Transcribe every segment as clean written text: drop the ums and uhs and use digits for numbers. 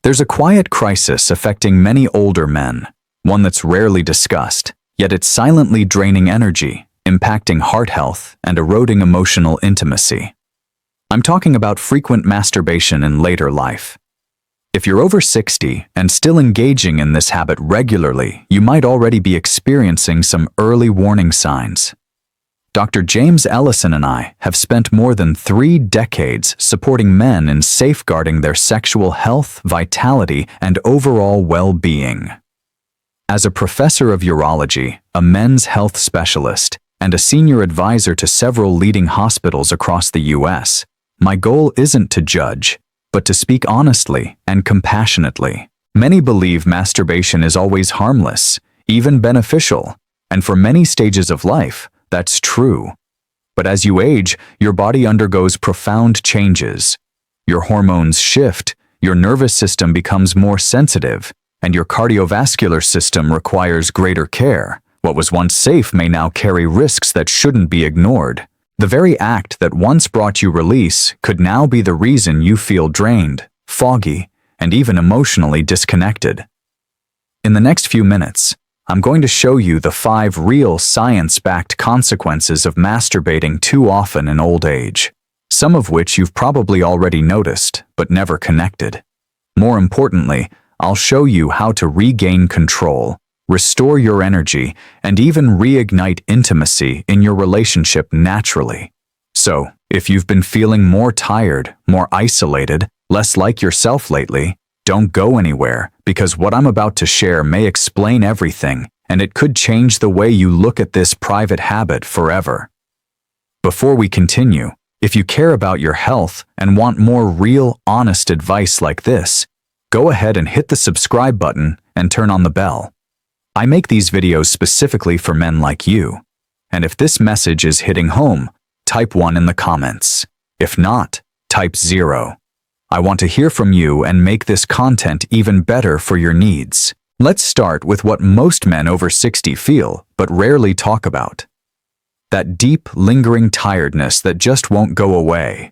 There's a quiet crisis affecting many older men, one that's rarely discussed, yet it's silently draining energy, impacting heart health, and eroding emotional intimacy. I'm talking about frequent masturbation in later life. If you're over 60 and still engaging in this habit regularly, you might already be experiencing some early warning signs. Dr. James Ellison and I have spent more than 3 decades supporting men in safeguarding their sexual health, vitality, and overall well-being. As a professor of urology, a men's health specialist, and a senior advisor to several leading hospitals across the U.S., my goal isn't to judge, but to speak honestly and compassionately. Many believe masturbation is always harmless, even beneficial, and for many stages of life, that's true. But as you age, your body undergoes profound changes. Your hormones shift, your nervous system becomes more sensitive, and your cardiovascular system requires greater care. What was once safe may now carry risks that shouldn't be ignored. The very act that once brought you release could now be the reason you feel drained, foggy, and even emotionally disconnected. In the next few minutes, I'm going to show you the 5 real science-backed consequences of masturbating too often in old age, some of which you've probably already noticed but never connected. More importantly, I'll show you how to regain control, restore your energy, and even reignite intimacy in your relationship naturally. So, if you've been feeling more tired, more isolated, less like yourself lately, don't go anywhere, because what I'm about to share may explain everything, and it could change the way you look at this private habit forever. Before we continue, if you care about your health and want more real, honest advice like this, go ahead and hit the subscribe button and turn on the bell. I make these videos specifically for men like you, and if this message is hitting home, type 1 in the comments. If not, type 0. I want to hear from you and make this content even better for your needs. Let's start with what most men over 60 feel, but rarely talk about. That deep, lingering tiredness that just won't go away.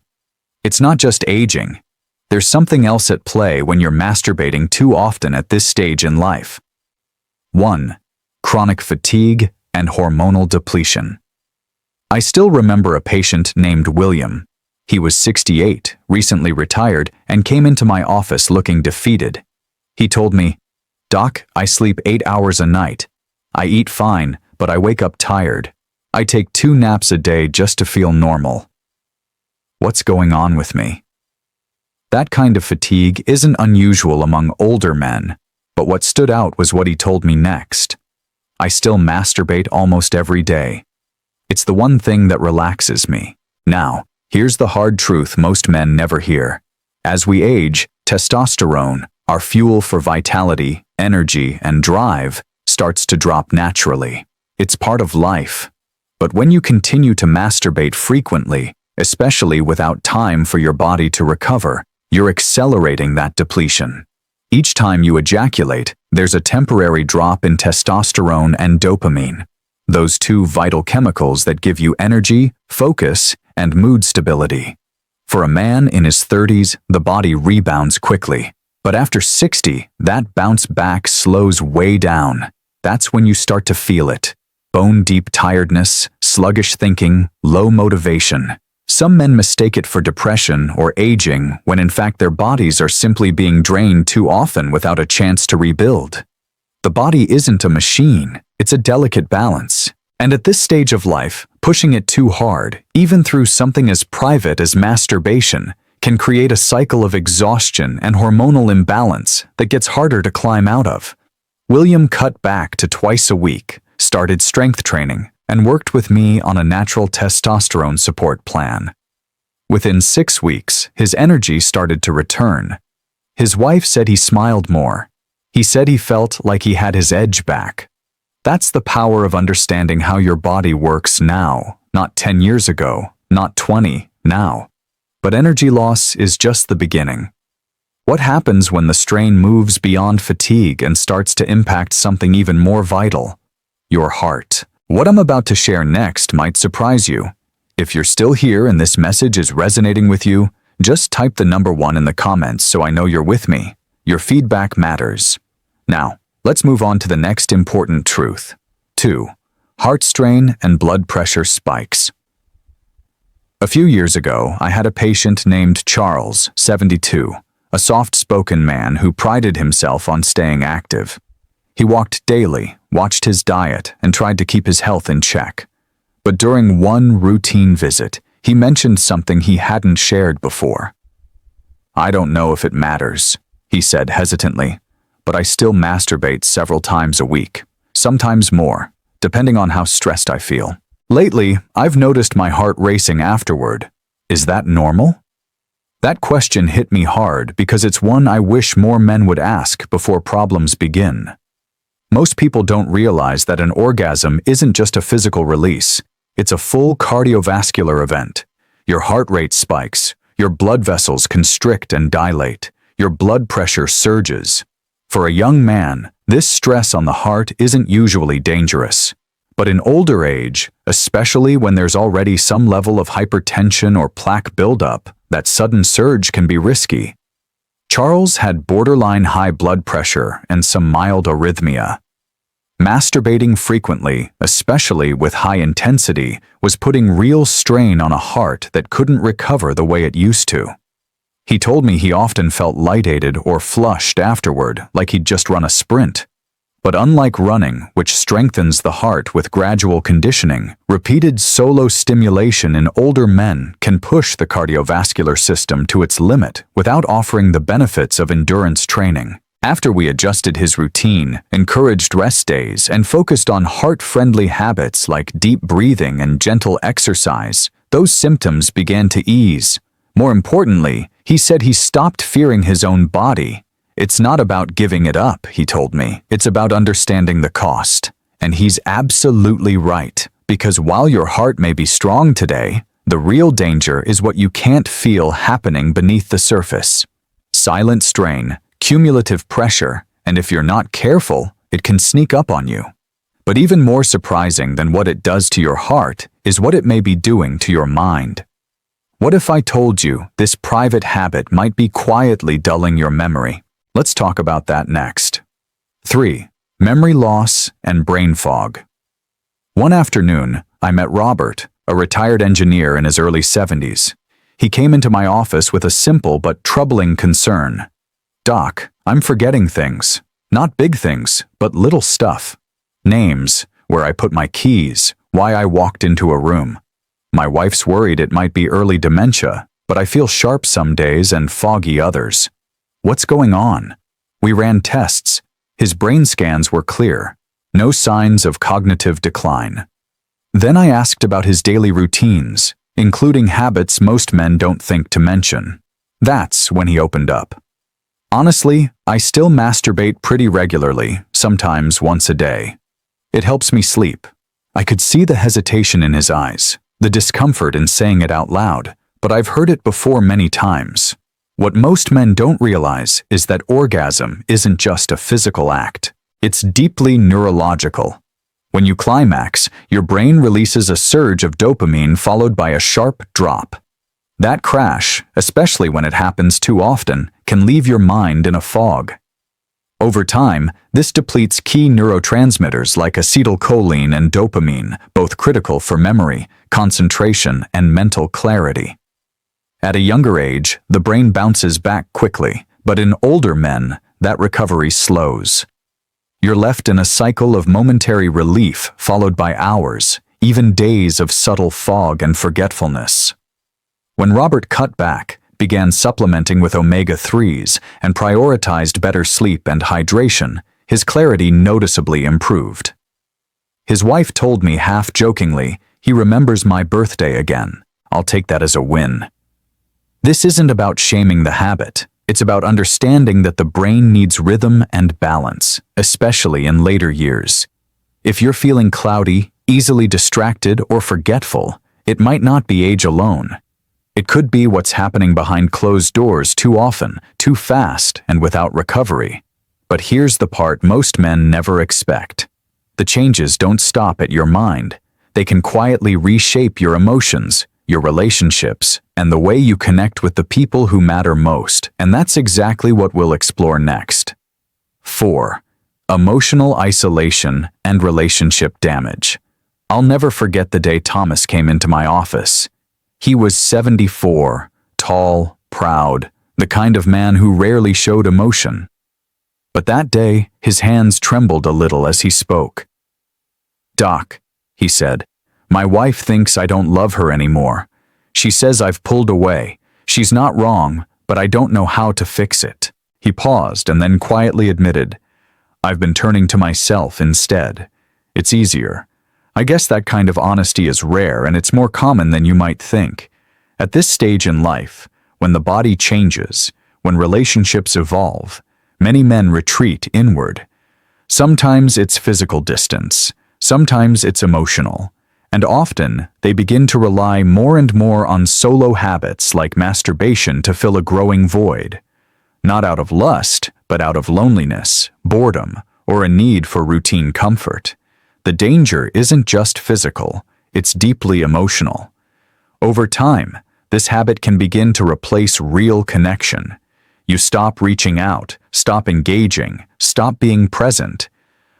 It's not just aging. There's something else at play when you're masturbating too often at this stage in life. 1. Chronic fatigue and hormonal depletion. I still remember a patient named William. He was 68, recently retired, and came into my office looking defeated. He told me, "Doc, I sleep 8 hours a night. I eat fine, but I wake up tired. I take 2 naps a day just to feel normal. What's going on with me?" That kind of fatigue isn't unusual among older men, but what stood out was what he told me next. "I still masturbate almost every day. It's the one thing that relaxes me." Now, here's the hard truth most men never hear. As we age, testosterone, our fuel for vitality, energy, and drive, starts to drop naturally. It's part of life. But when you continue to masturbate frequently, especially without time for your body to recover, you're accelerating that depletion. Each time you ejaculate, there's a temporary drop in testosterone and dopamine, those 2 vital chemicals that give you energy, focus, and mood stability. For a man in his 30s, the body rebounds quickly. But after 60, that bounce back slows way down. That's when you start to feel it. Bone-deep tiredness, sluggish thinking, low motivation. Some men mistake it for depression or aging when in fact their bodies are simply being drained too often without a chance to rebuild. The body isn't a machine, it's a delicate balance. And at this stage of life, pushing it too hard, even through something as private as masturbation, can create a cycle of exhaustion and hormonal imbalance that gets harder to climb out of. William cut back to twice a week, started strength training, and worked with me on a natural testosterone support plan. Within 6 weeks, his energy started to return. His wife said he smiled more. He said he felt like he had his edge back. That's the power of understanding how your body works now, not 10 years ago, not 20, now. But energy loss is just the beginning. What happens when the strain moves beyond fatigue and starts to impact something even more vital? Your heart. What I'm about to share next might surprise you. If you're still here and this message is resonating with you, just type the number 1 in the comments so I know you're with me. Your feedback matters. Now, let's move on to the next important truth. 2. Heart strain and blood pressure spikes. A few years ago, I had a patient named Charles, 72, a soft-spoken man who prided himself on staying active. He walked daily, watched his diet, and tried to keep his health in check. But during one routine visit, he mentioned something he hadn't shared before. "I don't know if it matters," he said hesitantly, "but I still masturbate several times a week, sometimes more, depending on how stressed I feel. Lately, I've noticed my heart racing afterward. Is that normal?" That question hit me hard because it's one I wish more men would ask before problems begin. Most people don't realize that an orgasm isn't just a physical release. It's a full cardiovascular event. Your heart rate spikes, your blood vessels constrict and dilate, your blood pressure surges. For a young man, this stress on the heart isn't usually dangerous. But in older age, especially when there's already some level of hypertension or plaque buildup, that sudden surge can be risky. Charles had borderline high blood pressure and some mild arrhythmia. Masturbating frequently, especially with high intensity, was putting real strain on a heart that couldn't recover the way it used to. He told me he often felt lightheaded or flushed afterward, like he'd just run a sprint. But unlike running, which strengthens the heart with gradual conditioning, repeated solo stimulation in older men can push the cardiovascular system to its limit without offering the benefits of endurance training. After we adjusted his routine, encouraged rest days, and focused on heart-friendly habits like deep breathing and gentle exercise, those symptoms began to ease. More importantly, he said he stopped fearing his own body. "It's not about giving it up," he told me. "It's about understanding the cost." And he's absolutely right, because while your heart may be strong today, the real danger is what you can't feel happening beneath the surface. Silent strain, cumulative pressure, and if you're not careful, it can sneak up on you. But even more surprising than what it does to your heart is what it may be doing to your mind. What if I told you this private habit might be quietly dulling your memory? Let's talk about that next. 3. Memory loss and brain fog. One afternoon, I met Robert, a retired engineer in his early 70s. He came into my office with a simple but troubling concern. "Doc, I'm forgetting things. Not big things, but little stuff. Names, where I put my keys, why I walked into a room. My wife's worried it might be early dementia, but I feel sharp some days and foggy others. What's going on?" We ran tests. His brain scans were clear. No signs of cognitive decline. Then I asked about his daily routines, including habits most men don't think to mention. That's when he opened up. "Honestly, I still masturbate pretty regularly, sometimes once a day. It helps me sleep." I could see the hesitation in his eyes, the discomfort in saying it out loud, but I've heard it before many times. What most men don't realize is that orgasm isn't just a physical act. It's deeply neurological. When you climax, your brain releases a surge of dopamine followed by a sharp drop. That crash, especially when it happens too often, can leave your mind in a fog. Over time, this depletes key neurotransmitters like acetylcholine and dopamine, both critical for memory, concentration, and mental clarity. At a younger age, the brain bounces back quickly, but in older men, that recovery slows. You're left in a cycle of momentary relief followed by hours, even days of subtle fog and forgetfulness. When Robert cut back, began supplementing with omega-3s, and prioritized better sleep and hydration, his clarity noticeably improved. His wife told me half-jokingly, "He remembers my birthday again. I'll take that as a win." This isn't about shaming the habit. It's about understanding that the brain needs rhythm and balance, especially in later years. If you're feeling cloudy, easily distracted, or forgetful, it might not be age alone. It could be what's happening behind closed doors too often, too fast, and without recovery. But here's the part most men never expect. The changes don't stop at your mind. They can quietly reshape your emotions, your relationships, and the way you connect with the people who matter most, and that's exactly what we'll explore next. 4. Emotional isolation and relationship damage. I'll never forget the day Thomas came into my office. He was 74, tall, proud, the kind of man who rarely showed emotion. But that day, his hands trembled a little as he spoke. "Doc," he said, "my wife thinks I don't love her anymore. She says I've pulled away. She's not wrong, but I don't know how to fix it." He paused and then quietly admitted, "I've been turning to myself instead. It's easier. I guess that kind of honesty is rare and it's more common than you might think. At this stage in life, when the body changes, when relationships evolve, many men retreat inward. Sometimes it's physical distance, sometimes it's emotional, and often they begin to rely more and more on solo habits like masturbation to fill a growing void. Not out of lust, but out of loneliness, boredom, or a need for routine comfort. The danger isn't just physical, it's deeply emotional. Over time, this habit can begin to replace real connection. You stop reaching out, stop engaging, stop being present.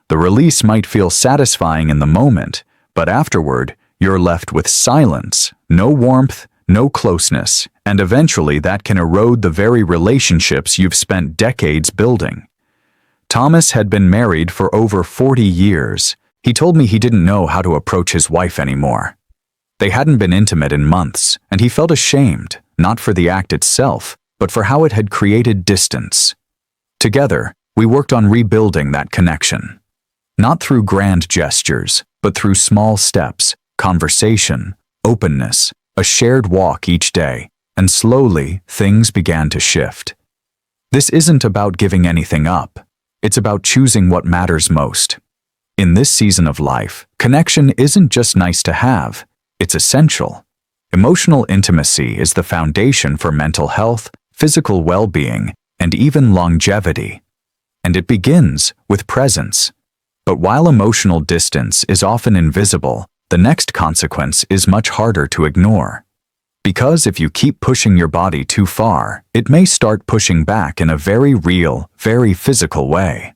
The release might feel satisfying in the moment, but afterward, you're left with silence, no warmth, no closeness, and eventually that can erode the very relationships you've spent decades building. Thomas had been married for over 40 years. He told me he didn't know how to approach his wife anymore. They hadn't been intimate in months, and he felt ashamed, not for the act itself, but for how it had created distance. Together, we worked on rebuilding that connection. Not through grand gestures, but through small steps, conversation, openness, a shared walk each day, and slowly, things began to shift. This isn't about giving anything up. It's about choosing what matters most. In this season of life, connection isn't just nice to have, it's essential. Emotional intimacy is the foundation for mental health, physical well-being, and even longevity. And it begins with presence. But while emotional distance is often invisible, the next consequence is much harder to ignore. Because if you keep pushing your body too far, it may start pushing back in a very real, very physical way.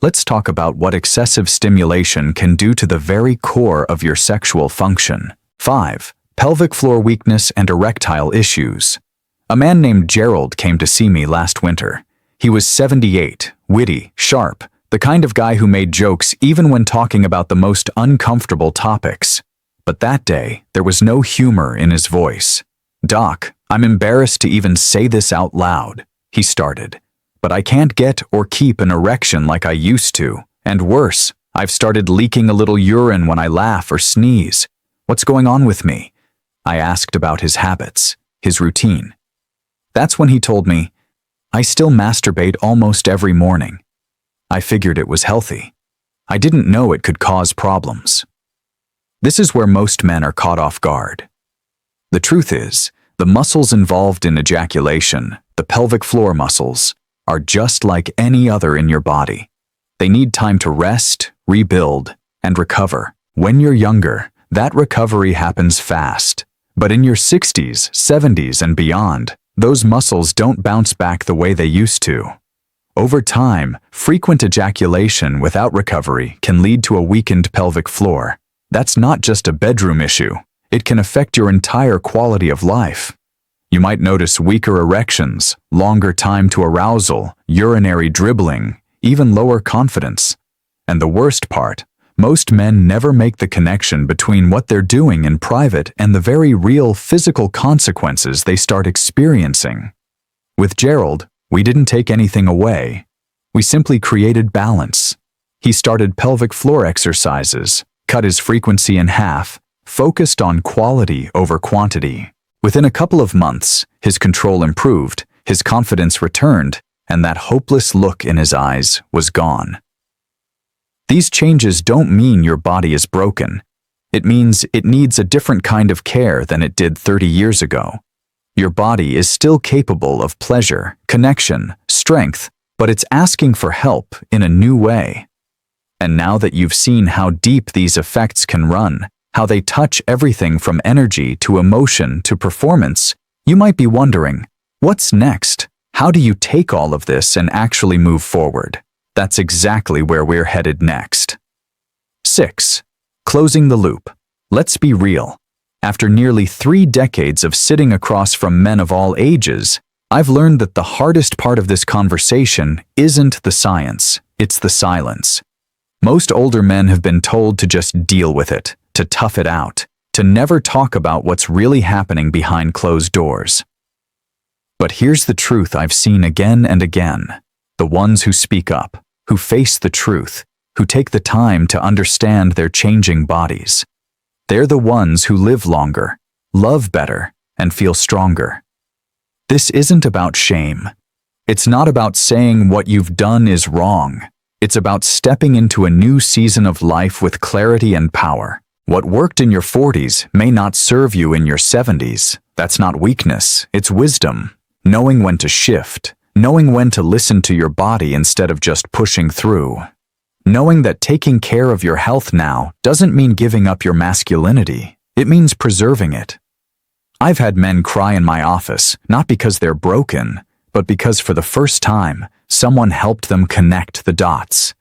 Let's talk about what excessive stimulation can do to the very core of your sexual function. 5. Pelvic floor weakness and erectile issues. A man named Gerald came to see me last winter. He was 78, witty, sharp, the kind of guy who made jokes even when talking about the most uncomfortable topics. But that day, there was no humor in his voice. "Doc, I'm embarrassed to even say this out loud," he started. "But I can't get or keep an erection like I used to. And worse, I've started leaking a little urine when I laugh or sneeze. What's going on with me?" I asked about his habits, his routine. That's when he told me, "I still masturbate almost every morning." I figured it was healthy. I didn't know it could cause problems. This is where most men are caught off guard. The truth is, the muscles involved in ejaculation, the pelvic floor muscles, are just like any other in your body. They need time to rest, rebuild, and recover. When you're younger, that recovery happens fast. But in your 60s, 70s, and beyond, those muscles don't bounce back the way they used to. Over time, frequent ejaculation without recovery can lead to a weakened pelvic floor. That's not just a bedroom issue. It can affect your entire quality of life. You might notice weaker erections, longer time to arousal, urinary dribbling, even lower confidence. And the worst part, most men never make the connection between what they're doing in private and the very real physical consequences they start experiencing. With Gerald, we didn't take anything away. We simply created balance. He started pelvic floor exercises, cut his frequency in half, focused on quality over quantity. Within a couple of months, his control improved, his confidence returned, and that hopeless look in his eyes was gone. These changes don't mean your body is broken. It means it needs a different kind of care than it did 30 years ago. Your body is still capable of pleasure, connection, strength, but it's asking for help in a new way. And now that you've seen how deep these effects can run, how they touch everything from energy to emotion to performance, you might be wondering, what's next? How do you take all of this and actually move forward? That's exactly where we're headed next. 6. Closing the loop. Let's be real. After nearly 3 decades of sitting across from men of all ages, I've learned that the hardest part of this conversation isn't the science, it's the silence. Most older men have been told to just deal with it, to tough it out, to never talk about what's really happening behind closed doors. But here's the truth I've seen again and again. The ones who speak up, who face the truth, who take the time to understand their changing bodies. They're the ones who live longer, love better, and feel stronger. This isn't about shame. It's not about saying what you've done is wrong. It's about stepping into a new season of life with clarity and power. What worked in your 40s may not serve you in your 70s. That's not weakness, it's wisdom. Knowing when to shift, knowing when to listen to your body instead of just pushing through. Knowing that taking care of your health now doesn't mean giving up your masculinity. It means preserving it. I've had men cry in my office, not because they're broken, but because for the first time, someone helped them connect the dots.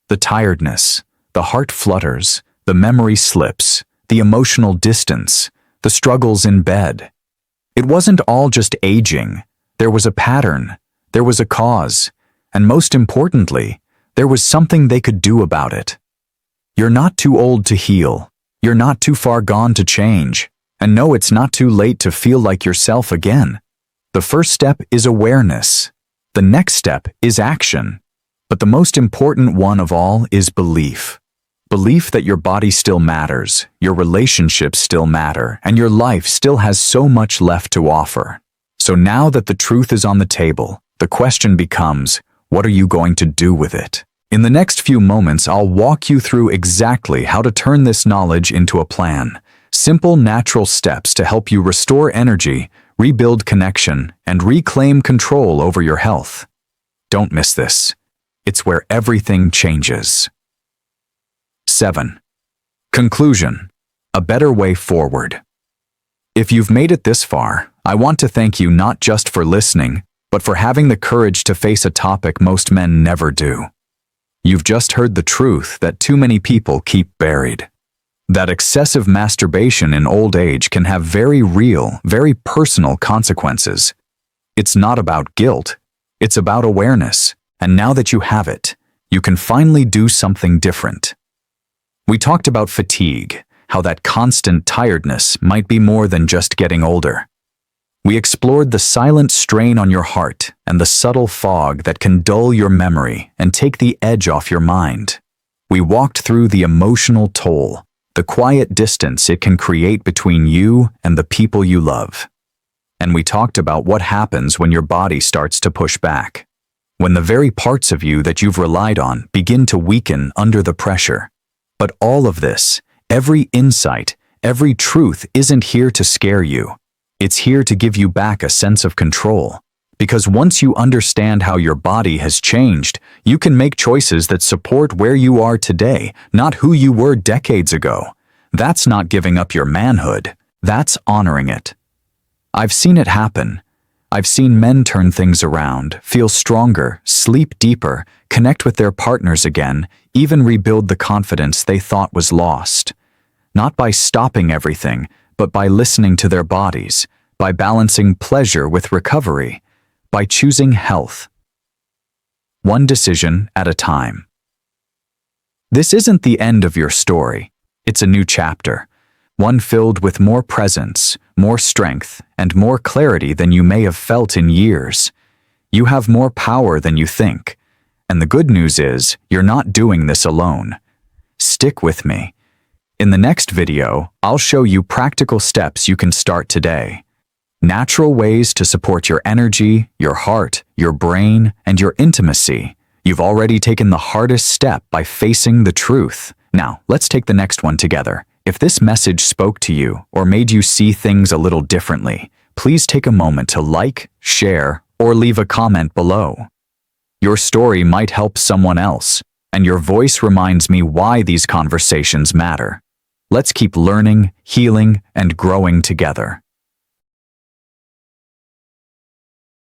The tiredness, the heart flutters, the memory slips, the emotional distance, the struggles in bed. It wasn't all just aging. There was a pattern, there was a cause, and most importantly, there was something they could do about it. You're not too old to heal. You're not too far gone to change. And no, it's not too late to feel like yourself again. The first step is awareness. The next step is action. But the most important one of all is belief. Belief that your body still matters, your relationships still matter, and your life still has so much left to offer. So now that the truth is on the table, the question becomes, what are you going to do with it? In the next few moments, I'll walk you through exactly how to turn this knowledge into a plan. Simple, natural steps to help you restore energy, rebuild connection, and reclaim control over your health. Don't miss this. It's where everything changes. 7. Conclusion. A better way forward. If you've made it this far, I want to thank you not just for listening, but for having the courage to face a topic most men never do. You've just heard the truth that too many people keep buried. That excessive masturbation in old age can have very real, very personal consequences. It's not about guilt, it's about awareness, and now that you have it, you can finally do something different. We talked about fatigue, how that constant tiredness might be more than just getting older. We explored the silent strain on your heart and the subtle fog that can dull your memory and take the edge off your mind. We walked through the emotional toll, the quiet distance it can create between you and the people you love. And we talked about what happens when your body starts to push back, when the very parts of you that you've relied on begin to weaken under the pressure. But all of this, every insight, every truth isn't here to scare you. It's here to give you back a sense of control. Because once you understand how your body has changed, you can make choices that support where you are today, not who you were decades ago. That's not giving up your manhood. That's honoring it. I've seen it happen. I've seen men turn things around, feel stronger, sleep deeper, connect with their partners again, even rebuild the confidence they thought was lost. Not by stopping everything, but by listening to their bodies, by balancing pleasure with recovery, by choosing health. One decision at a time. This isn't the end of your story. It's a new chapter, one filled with more presence, more strength, and more clarity than you may have felt in years. You have more power than you think. And the good news is, you're not doing this alone. Stick with me. In the next video, I'll show you practical steps you can start today. Natural ways to support your energy, your heart, your brain, and your intimacy. You've already taken the hardest step by facing the truth. Now, let's take the next one together. If this message spoke to you or made you see things a little differently, please take a moment to like, share, or leave a comment below. Your story might help someone else, and your voice reminds me why these conversations matter. Let's keep learning, healing, and growing together.